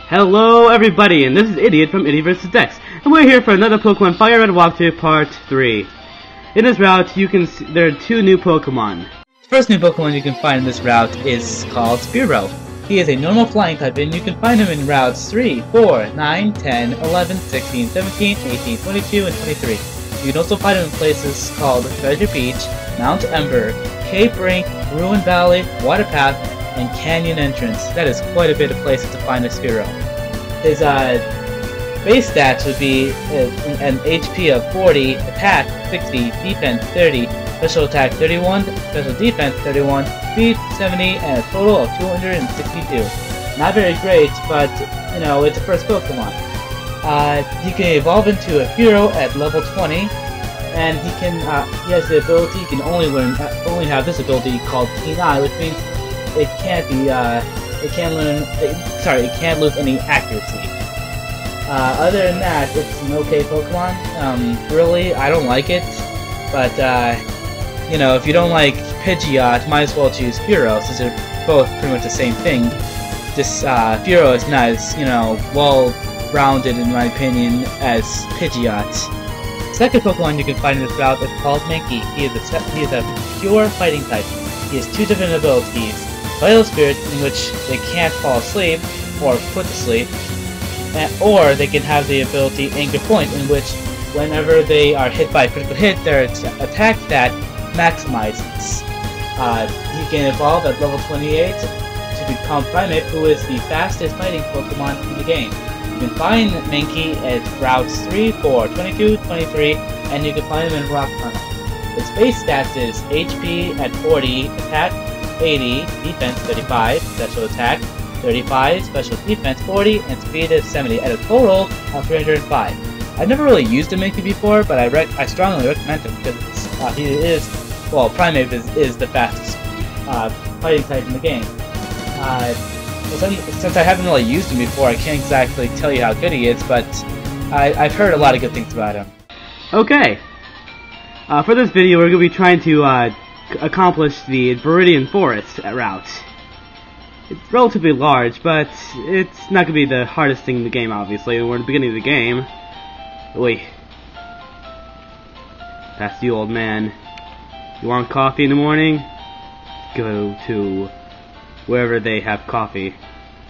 Hello everybody, and this is Idiot from IdiotVsDex, and we're here for another Pokemon Fire Red Walkthrough Part 3. In this route, there are two new Pokemon. The first new Pokemon you can find in this route is called Spearow. He is a normal flying type, and you can find him in routes 3, 4, 9, 10, 11, 16, 17, 18, 22, and 23. You can also find him in places called Treasure Beach, Mount Ember, Cape Brink, Ruin Valley, Water Path, and Canyon Entrance. That is quite a bit of places to find a Spearow. His base stats would be an HP of 40, attack 60, defense 30, special attack 31, special defense 31, speed 70, and a total of 262. Not very great, but you know, it's a first Pokemon. He can evolve into a hero at level 20, and he has the ability. He can only have this ability called Keen Eye, which means it can't lose any accuracy. Other than that, it's an okay Pokemon. Really, I don't like it, but you know, if you don't like Pidgeot, might as well choose Spearow, since they're both pretty much the same thing. This Spearow is not as, you know, well-rounded in my opinion as Pidgeot. Second Pokemon you can find in this route is called Kinky. He is a pure fighting type. He has two different abilities: Vital Spirit, in which they can't fall asleep or put to sleep, or they can have the ability Anchor Point, in which whenever they are hit by a critical hit, their attack stat maximizes. He can evolve at level 28 to become Primate, who is the fastest fighting Pokemon in the game. You can find Mankey at routes 3, 4, 22, 23, and you can find him in Rock Tunnel. His base stats is HP at 40, attack 80, defense 35, special attack 35, special defense 40, and speed is 70, at a total of 305. I've never really used a Mankey before, but I strongly recommend him because Primate is the fastest fighting type in the game. Since I haven't really used him before, I can't exactly tell you how good he is, but I've heard a lot of good things about him. Okay. For this video, we're going to be trying to accomplish the Viridian Forest route. It's relatively large, but it's not going to be the hardest thing in the game, obviously. We're at the beginning of the game. Wait. That's the old man. You want coffee in the morning? Go to wherever they have coffee.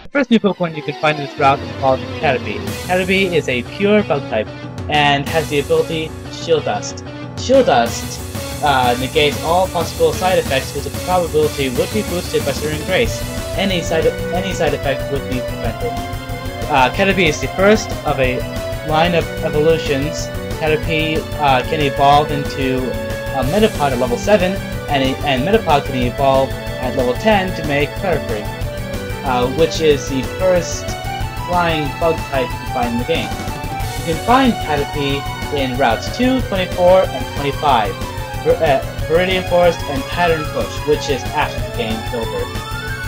The first new Pokemon you can find in this route is called Caterpie. Caterpie is a pure bug type and has the ability Shield Dust. Shield Dust negates all possible side effects, whose probability would be boosted by Searing Grace. Any side effect would be prevented. Caterpie is the first of a line of evolutions. Caterpie can evolve into a Metapod at level 7, and Metapod can evolve at level 10 to make Caterpie, which is the first flying bug type you can find in the game. You can find Caterpie in routes 2, 24, and 25, Viridian Forest and Pattern Push, which is after the game is over.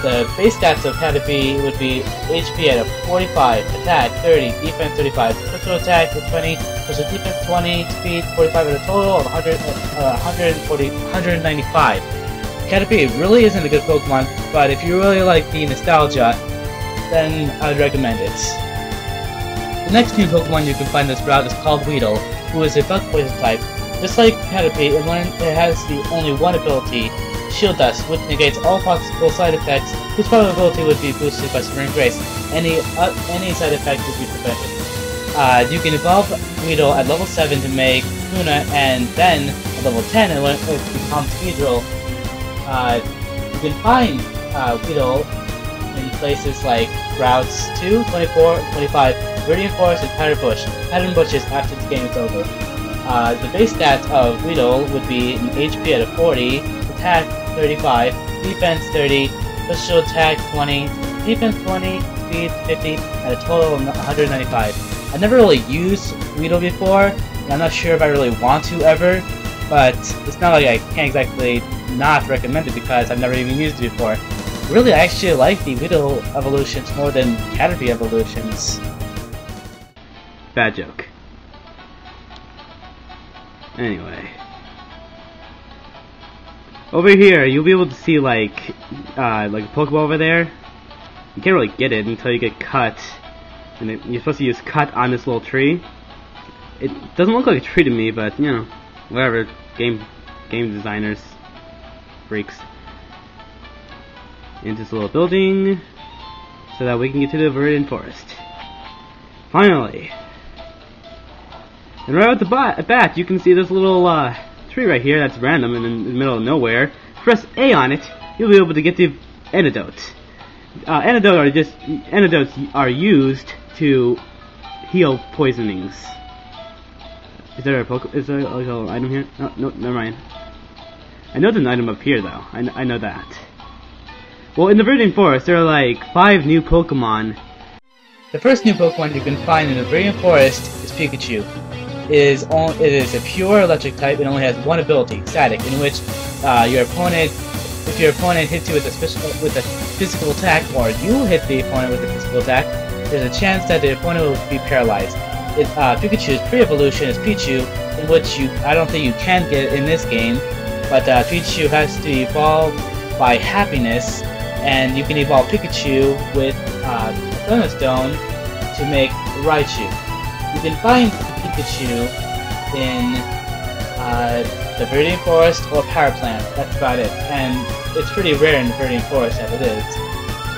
The base stats of Caterpie would be HP at a 45, attack 30, defense 35, special attack 20, special defense 20, speed 45, at a total of 195. Caterpie really isn't a good Pokemon, but if you really like the nostalgia, then I would recommend it. The next new Pokemon you can find in this route is called Weedle, who is a bug poison type. Just like Caterpie, it has the only one ability, Shield Dust, which negates all possible side effects, whose probability would be boosted by Searing Grace. Any side effect would be prevented. You can evolve Weedle at level 7 to make Luna, and then at level 10 when it becomes Speedrill. You can find Weedle in places like routes 2, 24, 25, Viridian Forest, and Pattern Bush. Pattern Bush is after the game is over. The base stats of Weedle would be an HP at a 40, attack 35, defense 30, special attack 20, defense 20, speed 50, and a total of 195. I've never really used Weedle before, I'm not sure if I really want to ever, but it's not like I can't exactly not recommend it because I've never even used it before. Really, I actually like the Weedle evolutions more than Caterpie evolutions. Bad joke. Anyway. Over here, you'll be able to see like a Pokeball over there. You can't really get it until you get cut. And you're supposed to use cut on this little tree. It doesn't look like a tree to me, but you know, whatever. Game designers, freaks. Into this little building, so that we can get to the Viridian Forest. Finally. And right at the bat, you can see this little tree right here that's random and in the middle of nowhere. Press A on it, you'll be able to get the antidote. Antidotes are used to heal poisonings. Is there like an item here? No, never mind. I know there's an item up here though. I know that. Well, in the Viridian Forest, there are like 5 new Pokemon. The first new Pokemon you can find in the Viridian Forest is Pikachu. It is a pure electric type and only has one ability, Static, in which if your opponent hits you with a physical attack, or you hit the opponent with a physical attack, there's a chance that the opponent will be paralyzed. Pikachu's pre-evolution is Pichu, in which I don't think you can get it in this game, but Pichu has to evolve by happiness, and you can evolve Pikachu with a Thunderstone to make Raichu. You can find Pikachu in the Viridian Forest or Power Plant. That's about it, and it's pretty rare in the Viridian Forest as it is.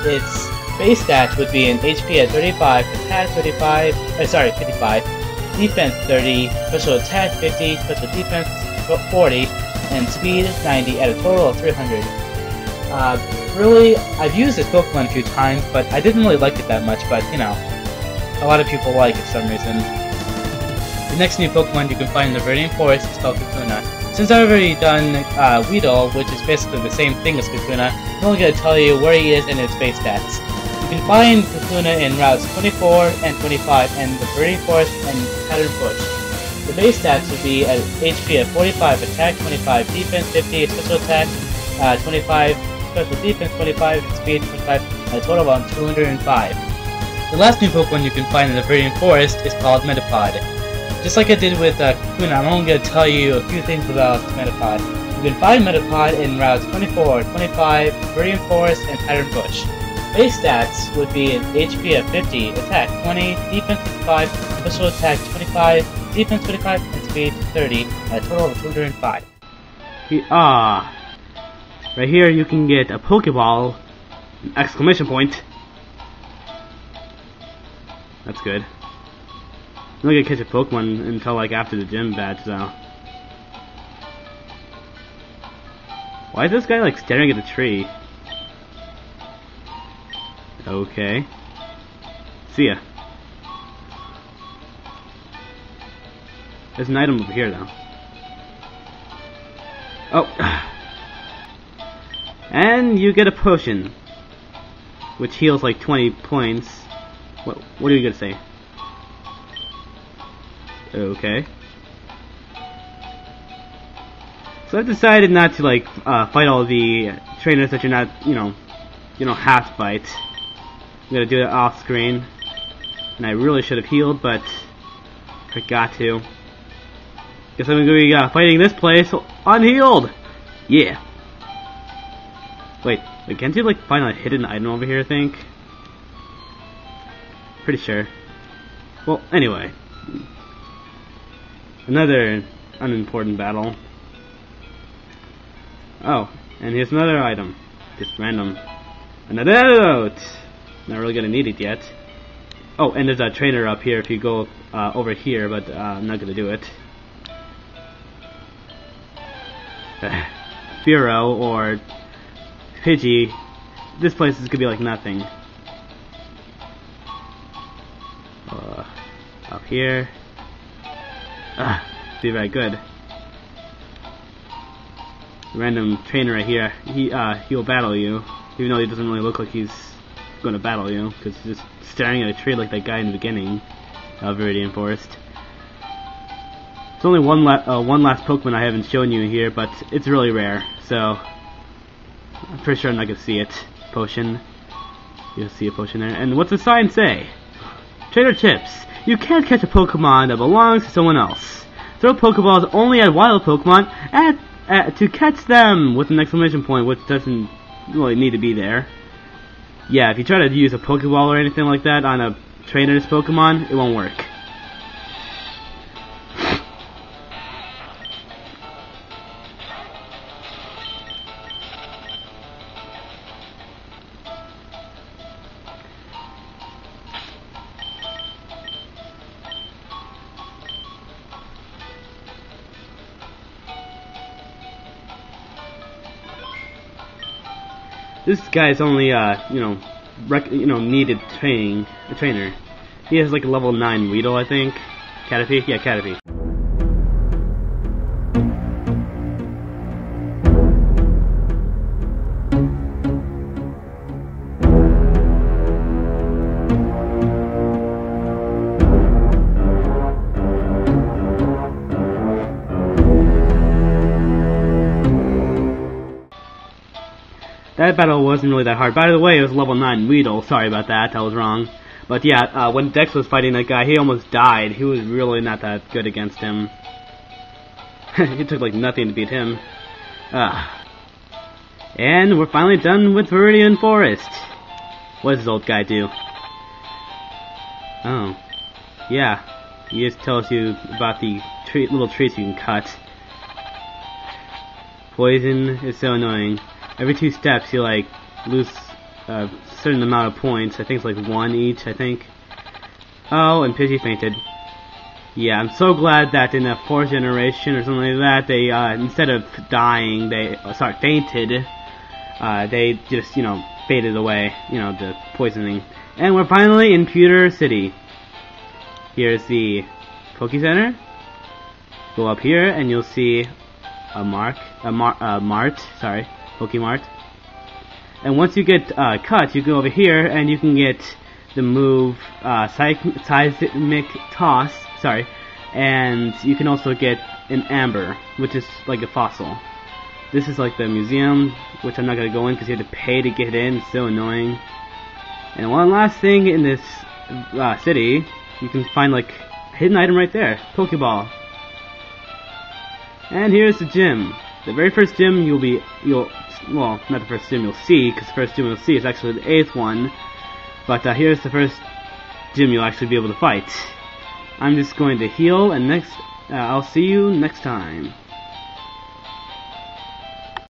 Its base stats would be an HP at 35, attack 55, defense 30, special attack 50, special defense 40, and speed 90 at a total of 300. Really, I've used this Pokemon a few times, but I didn't really like it that much, but you know, a lot of people like it for some reason. The next new Pokemon you can find in the Viridian Forest is called Kakuna. Since I've already done Weedle, which is basically the same thing as Kakuna, I'm only going to tell you where he is and his base stats. You can find Kakuna in routes 24 and 25 in the Viridian Forest and Pattern Bush. The base stats would be an HP of 45, attack 25, defense 50, special attack 25, special defense 25, and speed 25, a total of 205. The last new Pokemon you can find in the Viridian Forest is called Metapod. Just like I did with Kakuna, I'm only going to tell you a few things about Metapod. You can find Metapod in routes 24, 25, Viridian Forest, and Pattern Bush. Base stats would be an HP of 50, attack 20, defense 55, special attack 25, defense 25, and speed 30, a total of 205. Right here you can get a Pokeball! Exclamation point! That's good. I'm not gonna catch a Pokemon until like after the gym badge though. Why is this guy like staring at the tree? Okay. See ya. There's an item over here though. Oh! And you get a potion, which heals like 20 points. What are you gonna say? Okay. So I've decided not to like fight all the trainers that you're not, you don't have to fight. I'm gonna do it off screen, and I really should have healed, but forgot to. Guess I'm gonna be fighting this place unhealed. Yeah. Wait, can't you like find a hidden item over here? I think. Pretty sure. Well, anyway. Another unimportant battle. Oh, and here's another item. Just random. Another antidote! Not really gonna need it yet. Oh, and there's a trainer up here if you go over here, but I'm not gonna do it. Bureau or Pidgey, this place is gonna be like nothing. Up here. Be very good. Random trainer right here. He'll battle you, even though he doesn't really look like he's going to battle you, because he's just staring at a tree like that guy in the beginning of Viridian Forest. There's only one last Pokemon I haven't shown you here, but it's really rare, so I'm pretty sure I'm not gonna see it. Potion. You'll see a potion there. And what's the sign say? Trainer Tips. You can't catch a Pokemon that belongs to someone else. Throw Pokeballs only at wild Pokemon to catch them with an exclamation point, which doesn't really need to be there. Yeah, if you try to use a Pokeball or anything like that on a trainer's Pokemon, it won't work. This guy's only, needed a trainer. He has like a level 9 Weedle, I think. Caterpie? Yeah, Caterpie. That battle wasn't really that hard. By the way, it was level 9 Weedle. Sorry about that, I was wrong. But yeah, when Dex was fighting that guy, he almost died. He was really not that good against him. It took like nothing to beat him. And we're finally done with Viridian Forest. What does this old guy do? Oh. Yeah. He just tells you about the little trees you can cut. Poison is so annoying. Every 2 steps you like lose a certain amount of points. I think it's like 1 each, I think. Oh, and Pidgey fainted. Yeah, I'm so glad that in the 4th generation or something like that, they, instead of dying, they, fainted. They just, faded away, the poisoning. And we're finally in Pewter City. Here's the Poke Center. Go up here and you'll see a Pokemart. And once you get cut, you go over here and you can get the move Seismic Toss. And you can also get an Amber, which is like a fossil. This is like the museum, which I'm not gonna go in because you have to pay to get in. It's so annoying. And one last thing in this city, you can find like a hidden item right there, Pokeball. And here's the gym. The very first gym well, not the first gym you'll see, because the first gym you'll see is actually the 8th one. But here's the first gym you'll actually be able to fight. I'm just going to heal, and I'll see you next time.